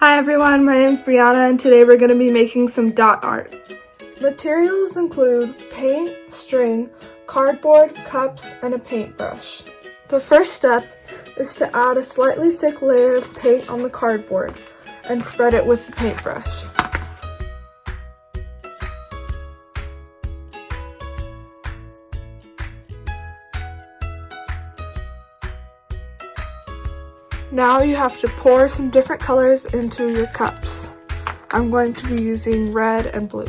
Hi everyone, my name is Brianna and today we're going to be making some dot art. Materials include paint, string, cardboard, cups, and a paintbrush. The first step is to add a slightly thick layer of paint on the cardboard and spread it with the paintbrush. Now you have to pour some different colors into your cups. I'm going to be using red and blue.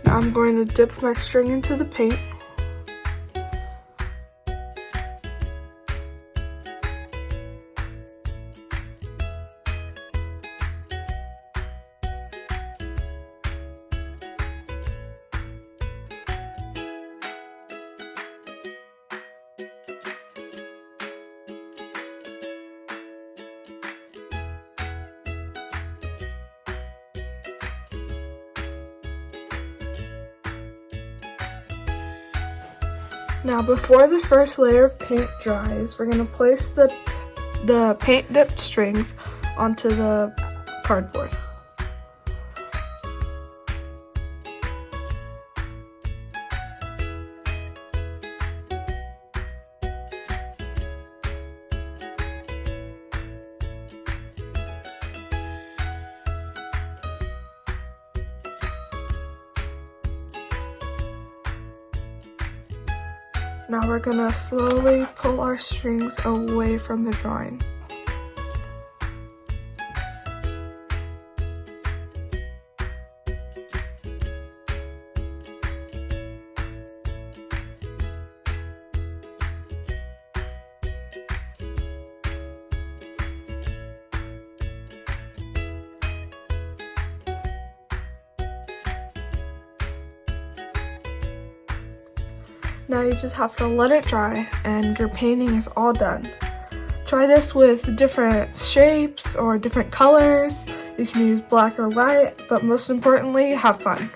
Now I'm going to dip my string into the paint. Now before the first layer of paint dries, we're going to place the paint dipped strings onto the cardboard. Now we're going to slowly pull our strings away from the drawing. Now you just have to let it dry and your painting is all done. Try this with different shapes or different colors. You can use black or white, but most importantly, have fun.